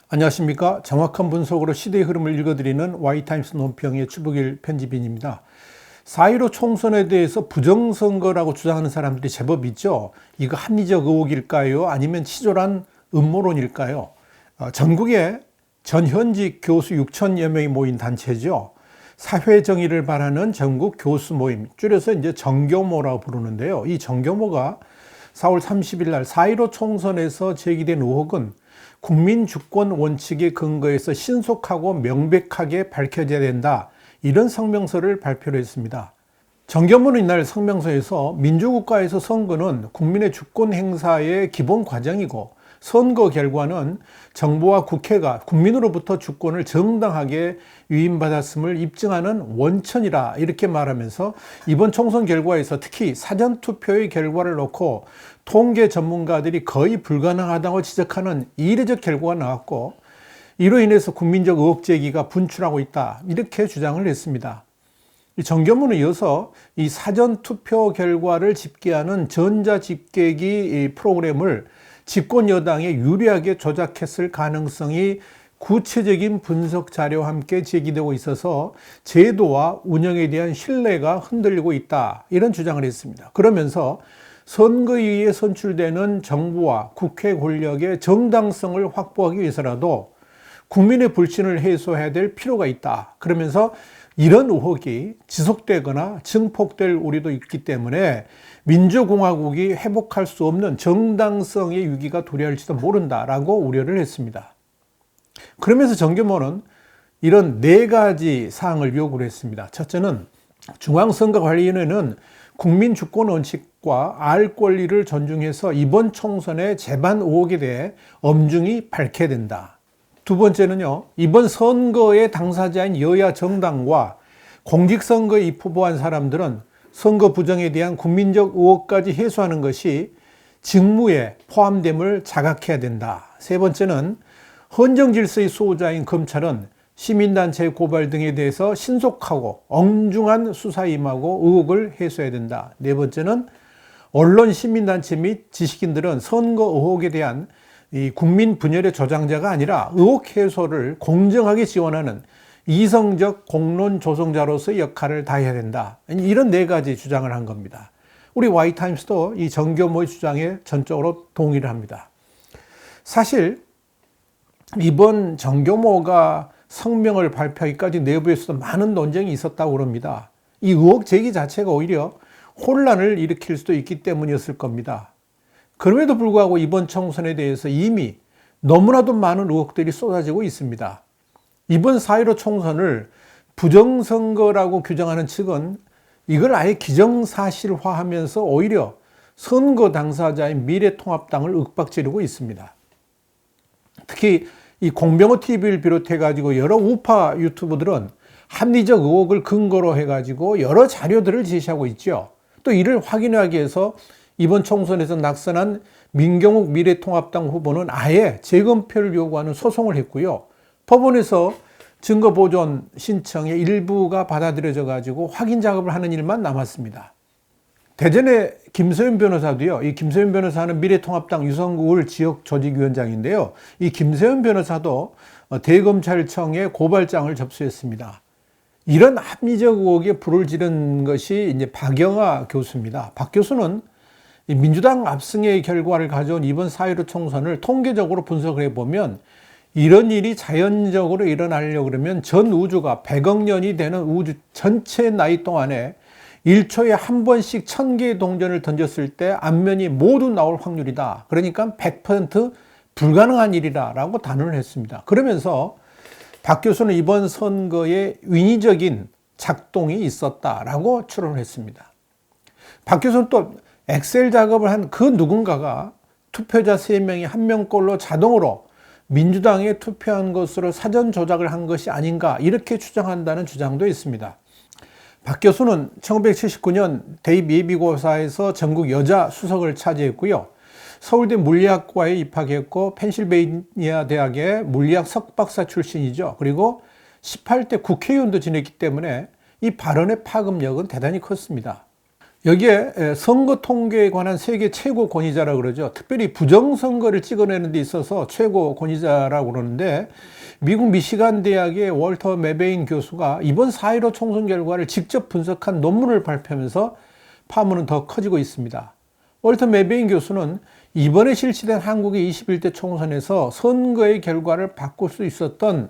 안녕하십니까. 정확한 분석으로 시대의 흐름을 읽어드리는 Y타임스 논평의 추복일 편집인입니다. 4.15 총선에 대해서 부정선거라고 주장하는 사람들이 제법 있죠. 이거 합리적 의혹일까요? 아니면 치졸한 음모론일까요? 전국에 전현직 교수 6천여 명이 모인 단체죠. 사회정의를 바라는 전국 교수 모임, 줄여서 이제 정교모라고 부르는데요. 이 정교모가 4월 30일 날 4.15 총선에서 제기된 의혹은 국민 주권 원칙에 근거해서 신속하고 명백하게 밝혀져야 된다. 이런 성명서를 발표를 했습니다. 정교모는 이날 성명서에서 민주국가에서 선거는 국민의 주권 행사의 기본 과정이고 선거 결과는 정부와 국회가 국민으로부터 주권을 정당하게 위임받았음을 입증하는 원천이라 이렇게 말하면서 이번 총선 결과에서 특히 사전투표의 결과를 놓고 통계 전문가들이 거의 불가능하다고 지적하는 이례적 결과가 나왔고 이로 인해서 국민적 의혹 제기가 분출하고 있다 이렇게 주장을 했습니다. 정교문은 이어서 이 사전투표 결과를 집계하는 전자집계기 프로그램을 집권 여당에 유리하게 조작했을 가능성이 구체적인 분석 자료와 함께 제기되고 있어서 제도와 운영에 대한 신뢰가 흔들리고 있다 이런 주장을 했습니다. 그러면서 선거위에 선출되는 정부와 국회 권력의 정당성을 확보하기 위해서라도 국민의 불신을 해소해야 될 필요가 있다. 그러면서 이런 의혹이 지속되거나 증폭될 우려도 있기 때문에 민주공화국이 회복할 수 없는 정당성의 위기가 도래할지도 모른다라고 우려를 했습니다. 그러면서 정교모는 이런 4가지 사항을 요구를 했습니다. 첫째는 중앙선거관리위원회는 국민 주권 원칙과 알 권리를 존중해서 이번 총선의 재반 의혹에 대해 엄중히 밝혀야 된다. 두 번째는요, 이번 선거의 당사자인 여야 정당과 공직선거에 입후보한 사람들은 선거 부정에 대한 국민적 의혹까지 해소하는 것이 직무에 포함됨을 자각해야 된다. 세 번째는 헌정 질서의 수호자인 검찰은 시민단체 고발 등에 대해서 신속하고 엄중한 수사에 임하고 의혹을 해소해야 된다. 네 번째는 언론, 시민단체 및 지식인들은 선거 의혹에 대한 이 국민 분열의 조장자가 아니라 의혹 해소를 공정하게 지원하는 이성적 공론 조성자로서의 역할을 다해야 된다. 이런 4가지 주장을 한 겁니다. 우리 Y타임스도 이 정교모의 주장에 전적으로 동의를 합니다. 사실 이번 정교모가 성명을 발표하기까지 내부에서도 많은 논쟁이 있었다고 그럽니다. 이 의혹 제기 자체가 오히려 혼란을 일으킬 수도 있기 때문이었을 겁니다. 그럼에도 불구하고 이번 총선에 대해서 이미 너무나도 많은 의혹들이 쏟아지고 있습니다. 이번 4.15 총선을 부정선거라고 규정하는 측은 이걸 아예 기정사실화하면서 오히려 선거 당사자인 미래통합당을 윽박지르고 있습니다. 특히 이 공병호 TV를 비롯해가지고 여러 우파 유튜버들은 합리적 의혹을 근거로 해가지고 여러 자료들을 제시하고 있죠. 또 이를 확인하기 위해서 이번 총선에서 낙선한 민경욱 미래통합당 후보는 아예 재검표를 요구하는 소송을 했고요. 법원에서 증거보존 신청의 일부가 받아들여져 가지고 확인 작업을 하는 일만 남았습니다. 대전의 김소연 변호사도요. 이 김소연 변호사는 미래통합당 유성구을 지역조직위원장인데요. 이 김소연 변호사도 대검찰청에 고발장을 접수했습니다. 이런 합리적 의혹에 불을 지른 것이 이제 박영하 교수입니다. 박 교수는 민주당 압승의 결과를 가져온 이번 4.15 총선을 통계적으로 분석을 해보면 이런 일이 자연적으로 일어나려고 그러면 전 우주가 100억 년이 되는 우주 전체 나이 동안에 1초에 한 번씩 1000개의 동전을 던졌을 때 앞면이 모두 나올 확률이다. 그러니까 100% 불가능한 일이라고 단언을 했습니다. 그러면서 박 교수는 이번 선거에 인위적인 작동이 있었다라고 추론을 했습니다. 박 교수는 또 엑셀 작업을 한 그 누군가가 투표자 3명이 1명꼴로 자동으로 민주당에 투표한 것으로 사전 조작을 한 것이 아닌가 이렇게 추정한다는 주장도 있습니다. 박 교수는 1979년 대입 예비고사에서 전국 여자 수석을 차지했고요. 서울대 물리학과에 입학했고 펜실베이니아 대학의 물리학 석박사 출신이죠. 그리고 18대 국회의원도 지냈기 때문에 이 발언의 파급력은 대단히 컸습니다. 여기에 선거 통계에 관한 세계 최고 권위자라고 그러죠. 특별히 부정선거를 찍어내는 데 있어서 최고 권위자라고 그러는데, 미국 미시간 대학의 월터 메베인 교수가 이번 4.15 총선 결과를 직접 분석한 논문을 발표하면서 파문은 더 커지고 있습니다. 월터 메베인 교수는 이번에 실시된 한국의 21대 총선에서 선거의 결과를 바꿀 수 있었던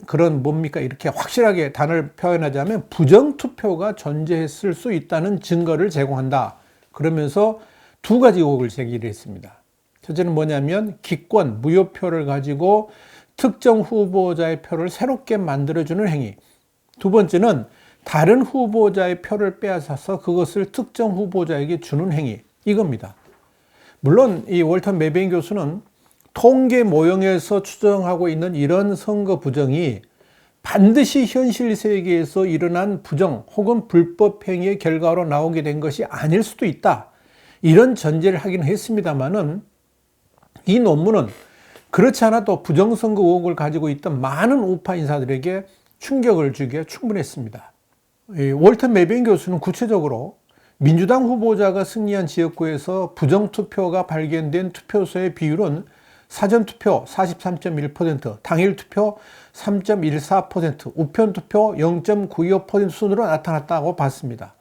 그런 뭡니까? 이렇게 확실하게 단어를 표현하자면 부정투표가 존재했을 수 있다는 증거를 제공한다. 그러면서 두 가지 의혹을 제기를 했습니다. 첫째는 뭐냐면 기권, 무효표를 가지고 특정 후보자의 표를 새롭게 만들어주는 행위. 두 번째는 다른 후보자의 표를 빼앗아서 그것을 특정 후보자에게 주는 행위. 이겁니다. 물론 이 월터 메베인 교수는 통계 모형에서 추정하고 있는 이런 선거 부정이 반드시 현실 세계에서 일어난 부정 혹은 불법 행위의 결과로 나오게 된 것이 아닐 수도 있다. 이런 전제를 하긴 했습니다만은 이 논문은 그렇지 않아도 부정선거 의혹을 가지고 있던 많은 우파 인사들에게 충격을 주기에 충분했습니다. 월터 메베인 교수는 구체적으로 민주당 후보자가 승리한 지역구에서 부정투표가 발견된 투표소의 비율은 사전투표 43.1%, 당일투표 3.14%, 우편투표 0.95% 순으로 나타났다고 봤습니다.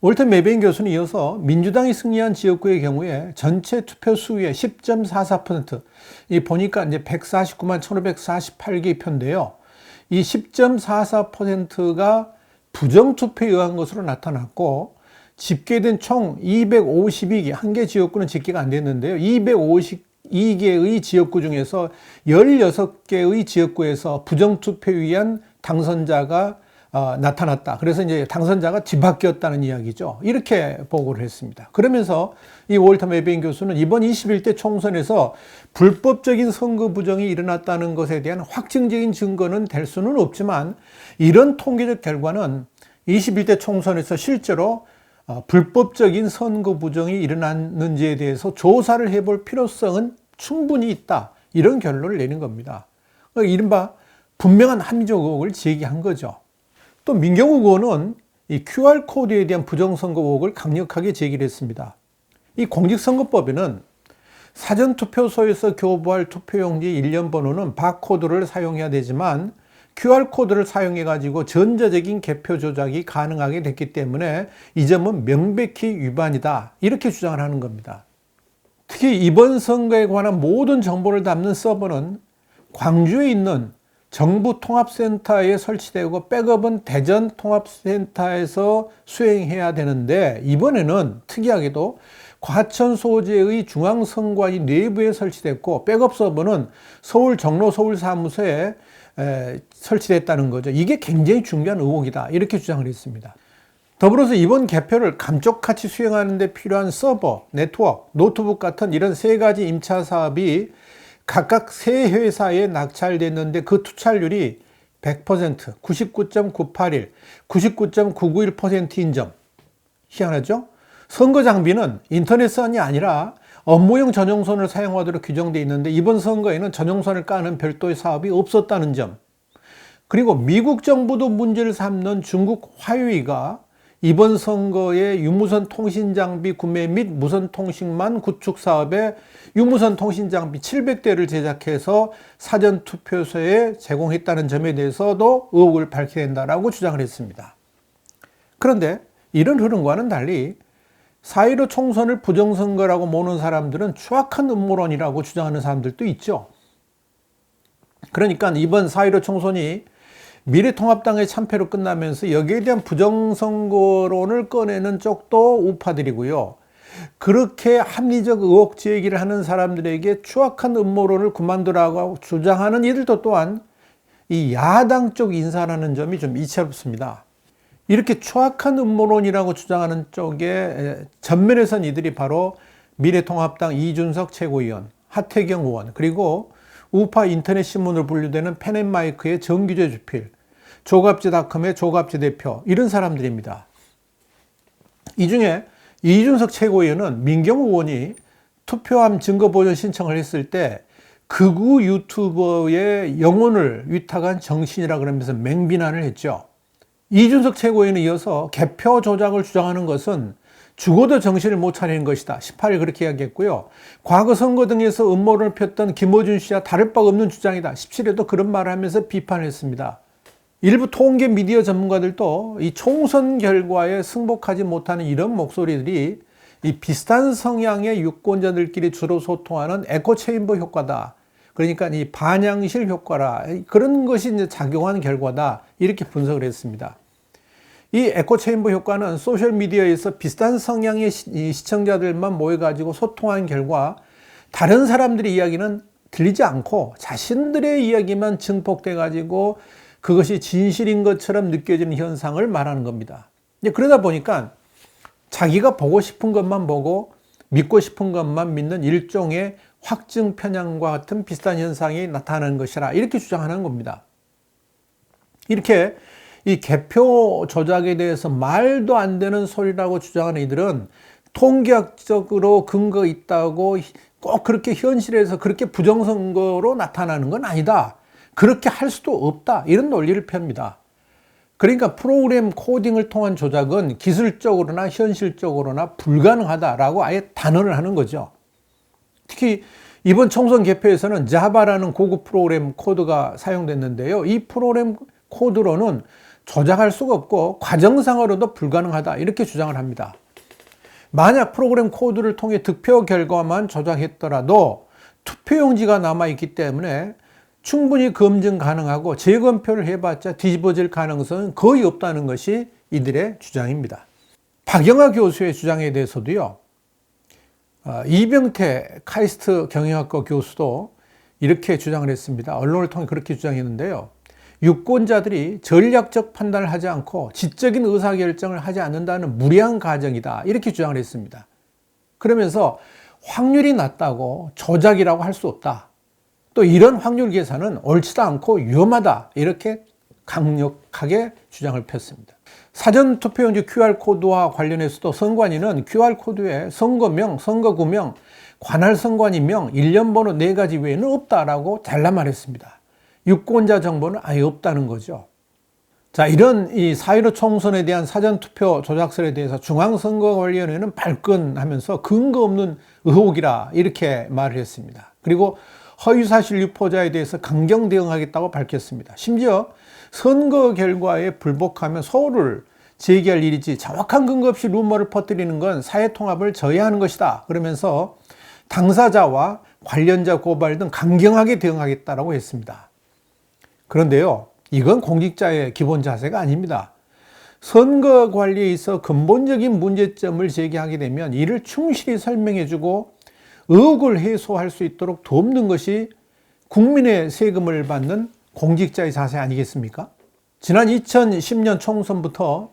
월터 메베인 교수는 이어서 민주당이 승리한 지역구의 경우에 전체 투표 수의 10.44%, 이 보니까 이제 149만 1,548개의 표인데요. 이 10.44%가 부정투표에 의한 것으로 나타났고, 집계된 총 252개, 한 개 지역구는 집계가 안 됐는데요. 252개의 지역구 중에서 16개의 지역구에서 부정투표에 의한 당선자가 나타났다. 그래서 이제 당선자가 뒤바뀌었다는 이야기죠. 이렇게 보고를 했습니다. 그러면서 이 월터 메베인 교수는 이번 21대 총선에서 불법적인 선거 부정이 일어났다는 것에 대한 확증적인 증거는 될 수는 없지만, 이런 통계적 결과는 21대 총선에서 실제로 불법적인 선거 부정이 일어났는지에 대해서 조사를 해볼 필요성은 충분히 있다. 이런 결론을 내는 겁니다. 이른바 분명한 합리적 의혹을 제기한 거죠. 또 민경욱 의원은 이 QR코드에 대한 부정선거 의혹을 강력하게 제기를 했습니다. 이 공직선거법에는 사전투표소에서 교부할 투표용지 일련 번호는 바코드를 사용해야 되지만 QR코드를 사용해 가지고 전자적인 개표 조작이 가능하게 됐기 때문에 이 점은 명백히 위반이다. 이렇게 주장을 하는 겁니다. 특히 이번 선거에 관한 모든 정보를 담는 서버는 광주에 있는 정부 통합센터에 설치되고 백업은 대전 통합센터에서 수행해야 되는데, 이번에는 특이하게도 과천 소재의 중앙선관위 내부에 설치됐고 백업 서버는 서울 종로 서울사무소에 설치됐다는 거죠. 이게 굉장히 중요한 의혹이다. 이렇게 주장을 했습니다. 더불어서 이번 개표를 감쪽같이 수행하는 데 필요한 서버, 네트워크, 노트북 같은 이런 세 가지 임차 사업이 각각 세 회사에 낙찰됐는데 그 투찰률이 100%, 99.981, 99.991%인 점. 희한하죠? 선거 장비는 인터넷선이 아니라 업무용 전용선을 사용하도록 규정되어 있는데 이번 선거에는 전용선을 까는 별도의 사업이 없었다는 점. 그리고 미국 정부도 문제를 삼는 중국 화웨이가 이번 선거에 유무선 통신 장비 구매 및 무선 통신망 구축 사업에 유무선 통신 장비 700대를 제작해서 사전 투표소에 제공했다는 점에 대해서도 의혹을 밝혀야 된다라고 주장을 했습니다. 그런데 이런 흐름과는 달리 4.15 총선을 부정선거라고 모는 사람들은 추악한 음모론이라고 주장하는 사람들도 있죠. 그러니까 이번 4.15 총선이 미래통합당의 참패로 끝나면서 여기에 대한 부정선거론을 꺼내는 쪽도 우파들이고요. 그렇게 합리적 의혹 제기를 하는 사람들에게 추악한 음모론을 그만두라고 주장하는 이들도 또한 이 야당 쪽 인사라는 점이 좀 이채롭습니다. 이렇게 추악한 음모론이라고 주장하는 쪽에 전면에 선 이들이 바로 미래통합당 이준석 최고위원, 하태경 의원, 그리고 우파 인터넷 신문으로 분류되는 펜앤마이크의 정규재 주필, 조갑제닷컴의 조갑제 대표, 이런 사람들입니다. 이 중에 이준석 최고위원은 민경욱 의원이 투표함 증거보전 신청을 했을 때 극우 유튜버의 영혼을 위탁한 정신이라 그러면서 맹비난을 했죠. 이준석 최고위원에 이어서 개표 조작을 주장하는 것은 죽어도 정신을 못 차리는 것이다. 18일 그렇게 이야기했고요. 과거 선거 등에서 음모를 폈던 김어준 씨와 다를 바 없는 주장이다. 17일에도 그런 말을 하면서 비판했습니다. 일부 통계 미디어 전문가들도 이 총선 결과에 승복하지 못하는 이런 목소리들이 이 비슷한 성향의 유권자들끼리 주로 소통하는 에코체인버 효과다. 그러니까 이 반향실 효과라. 그런 것이 이제 작용한 결과다. 이렇게 분석을 했습니다. 이 에코체인버 효과는 소셜미디어에서 비슷한 성향의 시청자들만 모여가지고 소통한 결과 다른 사람들의 이야기는 들리지 않고 자신들의 이야기만 증폭돼가지고 그것이 진실인 것처럼 느껴지는 현상을 말하는 겁니다. 그러다 보니까 자기가 보고 싶은 것만 보고 믿고 싶은 것만 믿는 일종의 확증 편향과 같은 비슷한 현상이 나타나는 것이라 이렇게 주장하는 겁니다. 이렇게 이 개표 조작에 대해서 말도 안 되는 소리라고 주장하는 이들은 통계학적으로 근거 있다고 꼭 그렇게 현실에서 그렇게 부정선거로 나타나는 건 아니다. 그렇게 할 수도 없다. 이런 논리를 펴니다. 그러니까 프로그램 코딩을 통한 조작은 기술적으로나 현실적으로나 불가능하다라고 아예 단언을 하는 거죠. 특히 이번 총선 개표에서는 자바라는 고급 프로그램 코드가 사용됐는데요. 이 프로그램 코드로는 조작할 수가 없고 과정상으로도 불가능하다 이렇게 주장을 합니다. 만약 프로그램 코드를 통해 득표 결과만 조작했더라도 투표용지가 남아있기 때문에 충분히 검증 가능하고 재검표를 해봤자 뒤집어질 가능성은 거의 없다는 것이 이들의 주장입니다. 박영하 교수의 주장에 대해서도요. 이병태 카이스트 경영학과 교수도 이렇게 주장을 했습니다. 언론을 통해 그렇게 주장했는데요. 유권자들이 전략적 판단을 하지 않고 지적인 의사결정을 하지 않는다는 무리한 가정이다. 이렇게 주장을 했습니다. 그러면서 확률이 낮다고 조작이라고 할 수 없다. 또 이런 확률 계산은 옳지도 않고 위험하다. 이렇게 강력하게 주장을 폈습니다. 사전투표용지 QR코드와 관련해서도 선관위는 QR코드에 선거명, 선거구명, 관할선관위명, 일련번호 4가지 외에는 없다라고 잘라 말했습니다. 유권자 정보는 아예 없다는 거죠. 자, 이런 이 4.15 총선에 대한 사전투표 조작설에 대해서 중앙선거관리위원회는 발끈하면서 근거 없는 의혹이라 이렇게 말을 했습니다. 그리고 허위사실 유포자에 대해서 강경 대응하겠다고 밝혔습니다. 심지어 선거 결과에 불복하면 소를 제기할 일이지 정확한 근거 없이 루머를 퍼뜨리는 건 사회통합을 저해하는 것이다. 그러면서 당사자와 관련자 고발 등 강경하게 대응하겠다고 했습니다. 그런데요, 이건 공직자의 기본 자세가 아닙니다. 선거 관리에 있어 근본적인 문제점을 제기하게 되면 이를 충실히 설명해주고 의혹을 해소할 수 있도록 돕는 것이 국민의 세금을 받는 공직자의 자세 아니겠습니까? 지난 2010년 총선부터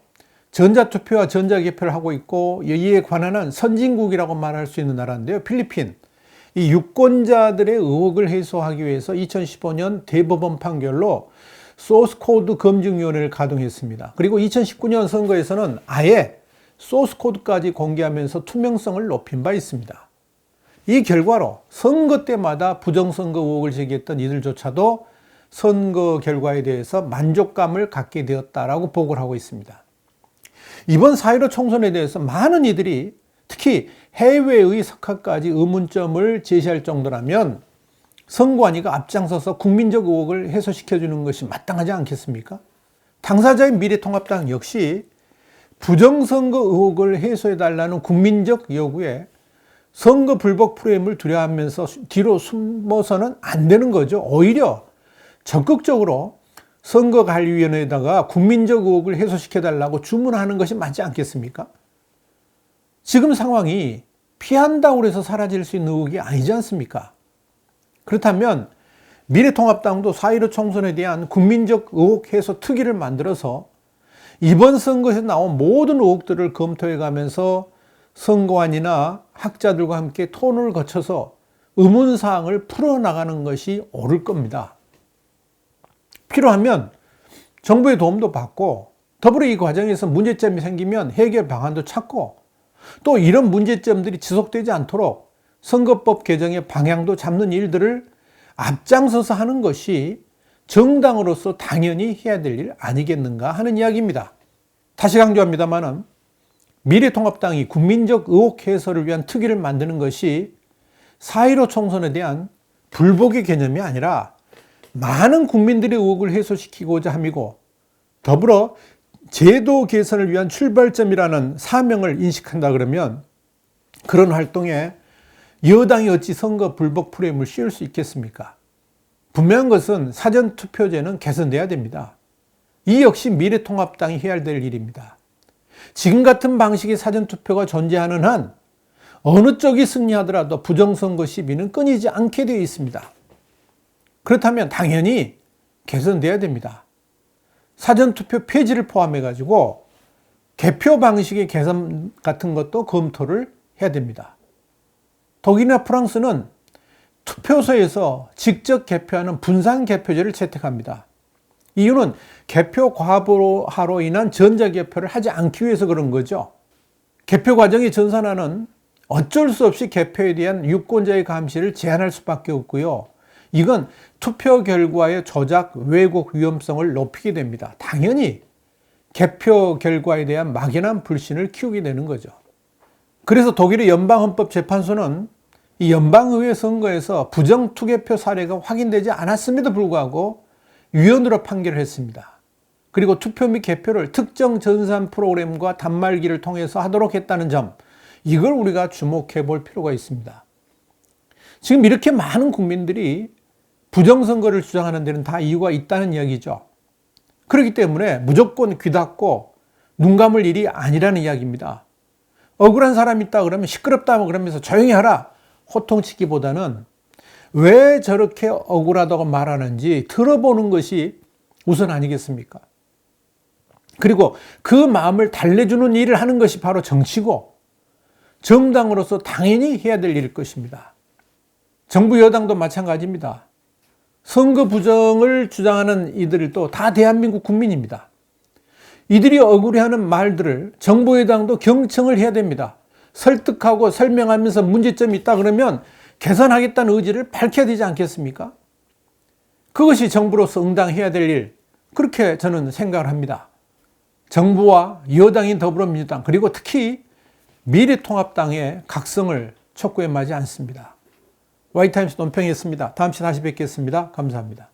전자투표와 전자개표를 하고 있고 이에 관한 선진국이라고 말할 수 있는 나라인데요. 필리핀. 이 유권자들의 의혹을 해소하기 위해서 2015년 대법원 판결로 소스코드 검증위원회를 가동했습니다. 그리고 2019년 선거에서는 아예 소스코드까지 공개하면서 투명성을 높인 바 있습니다. 이 결과로 선거 때마다 부정선거 의혹을 제기했던 이들조차도 선거 결과에 대해서 만족감을 갖게 되었다라고 보고를 하고 있습니다. 이번 4.15 총선에 대해서 많은 이들이 특히 해외의 석학까지 의문점을 제시할 정도라면 선관위가 앞장서서 국민적 의혹을 해소시켜주는 것이 마땅하지 않겠습니까? 당사자인 미래통합당 역시 부정선거 의혹을 해소해달라는 국민적 요구에 선거 불복 프레임을 두려워하면서 뒤로 숨어서는 안 되는 거죠. 오히려 적극적으로 선거관리위원회에다가 국민적 의혹을 해소시켜달라고 주문하는 것이 맞지 않겠습니까? 지금 상황이 피한다고 해서 사라질 수 있는 의혹이 아니지 않습니까? 그렇다면 미래통합당도 4.15 총선에 대한 국민적 의혹 해소 특위를 만들어서 이번 선거에서 나온 모든 의혹들을 검토해가면서 선거관이나 학자들과 함께 토론을 거쳐서 의문사항을 풀어나가는 것이 옳을 겁니다. 필요하면 정부의 도움도 받고 더불어 이 과정에서 문제점이 생기면 해결 방안도 찾고 또 이런 문제점들이 지속되지 않도록 선거법 개정의 방향도 잡는 일들을 앞장서서 하는 것이 정당으로서 당연히 해야 될 일 아니겠는가 하는 이야기입니다. 다시 강조합니다만은 미래통합당이 국민적 의혹 해소를 위한 특위를 만드는 것이 4.15 총선에 대한 불복의 개념이 아니라 많은 국민들의 의혹을 해소시키고자 함이고, 더불어 제도 개선을 위한 출발점이라는 사명을 인식한다 그러면 그런 활동에 여당이 어찌 선거 불복 프레임을 씌울 수 있겠습니까? 분명한 것은 사전투표제는 개선돼야 됩니다. 이 역시 미래통합당이 해야 될 일입니다. 지금 같은 방식의 사전투표가 존재하는 한 어느 쪽이 승리하더라도 부정선거 시비는 끊이지 않게 되어 있습니다. 그렇다면 당연히 개선돼야 됩니다. 사전투표 폐지를 포함해가지고 개표 방식의 개선 같은 것도 검토를 해야 됩니다. 독일이나 프랑스는 투표소에서 직접 개표하는 분산 개표제를 채택합니다. 이유는 개표 과부하로 인한 전자개표를 하지 않기 위해서 그런 거죠. 개표 과정의 전산화는 어쩔 수 없이 개표에 대한 유권자의 감시를 제한할 수밖에 없고요. 이건 투표 결과의 조작, 왜곡 위험성을 높이게 됩니다. 당연히 개표 결과에 대한 막연한 불신을 키우게 되는 거죠. 그래서 독일의 연방헌법재판소는 이 연방의회 선거에서 부정투개표 사례가 확인되지 않았음에도 불구하고 유언으로 판결을 했습니다. 그리고 투표 및 개표를 특정 전산 프로그램과 단말기를 통해서 하도록 했다는 점, 이걸 우리가 주목해 볼 필요가 있습니다. 지금 이렇게 많은 국민들이 부정선거를 주장하는 데는 다 이유가 있다는 이야기죠. 그렇기 때문에 무조건 귀 닫고 눈 감을 일이 아니라는 이야기입니다. 억울한 사람이 있다 그러면 시끄럽다 그러면서 조용히 하라 호통치기보다는 왜 저렇게 억울하다고 말하는지 들어보는 것이 우선 아니겠습니까? 그리고 그 마음을 달래주는 일을 하는 것이 바로 정치고 정당으로서 당연히 해야 될 일일 것입니다. 정부 여당도 마찬가지입니다. 선거 부정을 주장하는 이들도 다 대한민국 국민입니다. 이들이 억울해하는 말들을 정부 여당도 경청을 해야 됩니다. 설득하고 설명하면서 문제점이 있다 그러면 개선하겠다는 의지를 밝혀야 되지 않겠습니까? 그것이 정부로서 응당해야 될 일, 그렇게 저는 생각을 합니다. 정부와 여당인 더불어민주당 그리고 특히 미래통합당의 각성을 촉구해 마지 않습니다. 와이타임스 논평이었습니다. 다음 시간에 다시 뵙겠습니다. 감사합니다.